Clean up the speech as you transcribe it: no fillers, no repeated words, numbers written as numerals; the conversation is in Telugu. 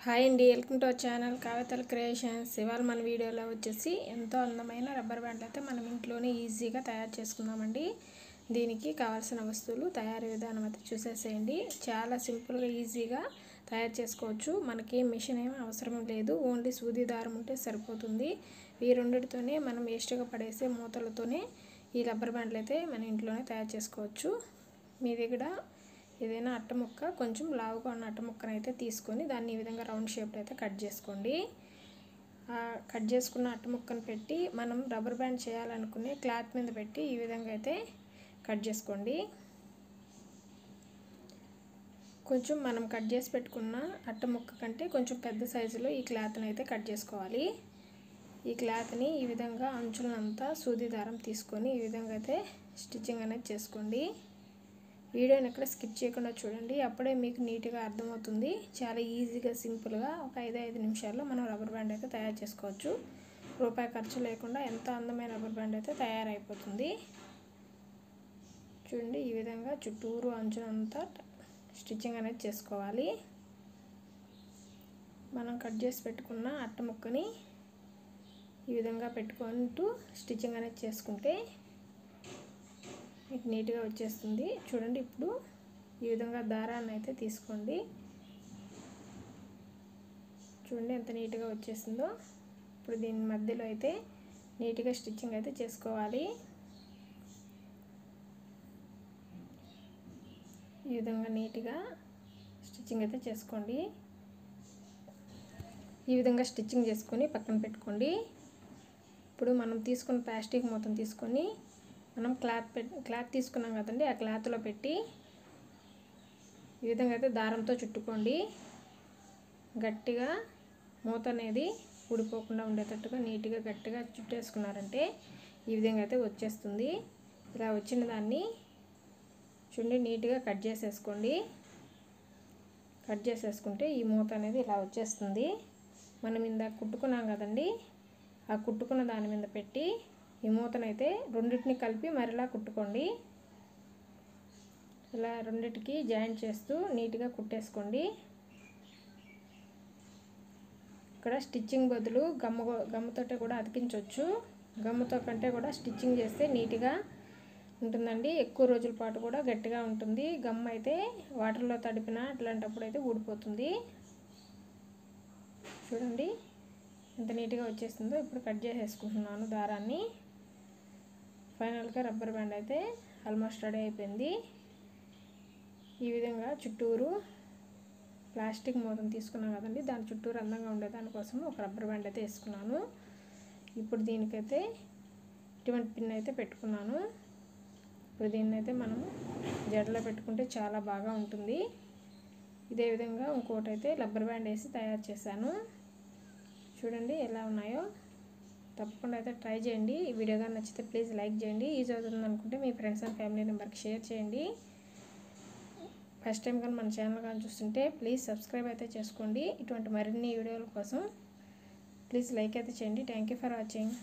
హాయ్ అండి, వెల్కమ్ టు అవర్ ఛానల్ కవితల క్రియేషన్స్. ఇవాళ మన వీడియోలో వచ్చేసి ఎంతో అందమైన రబ్బర్ బ్యాండ్లు అయితే మనం ఇంట్లోనే ఈజీగా తయారు చేసుకుందామండి. దీనికి కావాల్సిన వస్తువులు, తయారీ విధానం అయితే చూసేసేయండి. చాలా సింపుల్గా ఈజీగా తయారు చేసుకోవచ్చు. మనకి మిషన్ ఏమీ అవసరం లేదు, ఓన్లీ సూది దారం ఉంటే సరిపోతుంది. ఈ రెండిటితోనే మనం వేస్ట్గా పడేసే మూతలతోనే ఈ రబ్బర్ బ్యాండ్లు అయితే మన ఇంట్లోనే తయారు చేసుకోవచ్చు. మీ దగ్గర ఏదైనా అట్ట ముక్క, కొంచెం లావుగా ఉన్న అట్ట ముక్కను అయితే తీసుకొని దాన్ని ఈ విధంగా రౌండ్ షేప్లో అయితే కట్ చేసుకోండి. కట్ చేసుకున్న అట్ట ముక్కను పెట్టి మనం రబ్బర్ బ్యాండ్ చేయాలనుకునే క్లాత్ మీద పెట్టి ఈ విధంగా అయితే కట్ చేసుకోండి. కొంచెం మనం కట్ చేసి పెట్టుకున్న అట్ట ముక్క కంటే కొంచెం పెద్ద సైజులో ఈ క్లాత్ని అయితే కట్ చేసుకోవాలి. ఈ క్లాత్ని ఈ విధంగా అంచులంతా సూది దారం తీసుకొని ఈ విధంగా అయితే స్టిచ్చింగ్ అనేది చేసుకోండి. వీడియోని ఎక్కడ స్కిప్ చేయకుండా చూడండి, అప్పుడే మీకు నీట్గా అర్థమవుతుంది. చాలా ఈజీగా, సింపుల్గా ఒక 5 నిమిషాల్లో మనం రబ్బర్ బ్యాండ్ అయితే తయారు చేసుకోవచ్చు. రూపాయి ఖర్చు లేకుండా ఎంతో అందమైన రబ్బర్ బ్యాండ్ అయితే తయారైపోతుంది. చూడండి, ఈ విధంగా చుట్టూరు అంచులంతా స్టిచ్చింగ్ అనేది చేసుకోవాలి. మనం కట్ చేసి పెట్టుకున్న అట్ట ముక్కని ఈ విధంగా పెట్టుకుంటూ స్టిచ్చింగ్ అనేది చేసుకుంటే మీకు నీట్గా వచ్చేస్తుంది. చూడండి, ఇప్పుడు ఈ విధంగా దారాన్ని అయితే తీసుకోండి. చూడండి ఎంత నీట్గా వచ్చేసిందో. ఇప్పుడు దీని మధ్యలో అయితే నీట్గా స్టిచ్చింగ్ అయితే చేసుకోవాలి. ఈ విధంగా నీట్గా స్టిచ్చింగ్ అయితే చేసుకోండి. ఈ విధంగా స్టిచ్చింగ్ చేసుకొని పక్కన పెట్టుకోండి. ఇప్పుడు మనం తీసుకున్న ప్లాస్టిక్ మొత్తం తీసుకొని మనం క్లాత్ తీసుకున్నాం కదండి, ఆ క్లాత్లో పెట్టి ఈ విధంగా అయితే దారంతో చుట్టుకోండి. గట్టిగా మూత అనేది ఊడిపోకుండా ఉండేటట్టుగా నీట్గా గట్టిగా చుట్టేసుకున్నారంటే ఈ విధంగా అయితే వచ్చేస్తుంది. ఇలా వచ్చిన దాన్ని చూడండి నీట్గా కట్ చేసేసుకోండి. కట్ చేసేసుకుంటే ఈ మూత అనేది ఇలా వచ్చేస్తుంది. మనం ఇందాక కుట్టుకున్నాం కదండి, ఆ కుట్టుకున్న దాని మీద పెట్టి ఈ మూతనైతే రెండింటిని కలిపి మరలా కుట్టుకోండి. ఇలా రెండింటికి జాయింట్ చేస్తూ నీట్గా కుట్టేసుకోండి. ఇక్కడ స్టిచ్చింగ్ బదులు గమ్ముతోటే కూడా అతికించవచ్చు. గమ్ముతో కంటే కూడా స్టిచ్చింగ్ చేస్తే నీట్గా ఉంటుందండి. ఎక్కువ రోజుల పాటు కూడా గట్టిగా ఉంటుంది. గమ్ అయితే వాటర్లో తడిపినా అట్లాంటప్పుడు అయితే ఊడిపోతుంది. చూడండి ఎంత నీట్గా వచ్చేస్తుందో. ఇప్పుడు కట్ చేసేసుకుంటున్నాను దారాన్ని. ఫైనల్గా రబ్బర్ బ్యాండ్ అయితే ఆల్మోస్ట్ రెడీ అయిపోయింది. ఈ విధంగా చుట్టూరు ప్లాస్టిక్ మూతను తీసుకున్నాం కదండి, దాని చుట్టూరు అందంగా ఉండే దానికోసం ఒక రబ్బర్ బ్యాండ్ అయితే వేసుకున్నాను. ఇప్పుడు దీనికైతే ఇటువంటి పిన్ అయితే పెట్టుకున్నాను. ఇప్పుడు దీన్ని అయితే మనం జడలో పెట్టుకుంటే చాలా బాగా ఉంటుంది. ఇదే విధంగా ఇంకోటి అయితే రబ్బర్ బ్యాండ్ వేసి తయారు చేశాను. చూడండి ఎలా ఉన్నాయో. తప్పకుండా అయితే ట్రై చేయండి. ఈ వీడియో కానీ నచ్చితే ప్లీజ్ లైక్ చేయండి. యూజ్ అవుతుంది అనుకుంటే మీ ఫ్రెండ్స్ అండ్ ఫ్యామిలీ మెంబర్కి షేర్ చేయండి. ఫస్ట్ టైం కానీ మన ఛానల్ కానీ చూస్తుంటే ప్లీజ్ సబ్స్క్రైబ్ అయితే చేసుకోండి. ఇటువంటి మరిన్ని వీడియోల కోసం ప్లీజ్ లైక్ అయితే చేయండి. Thank you for watching.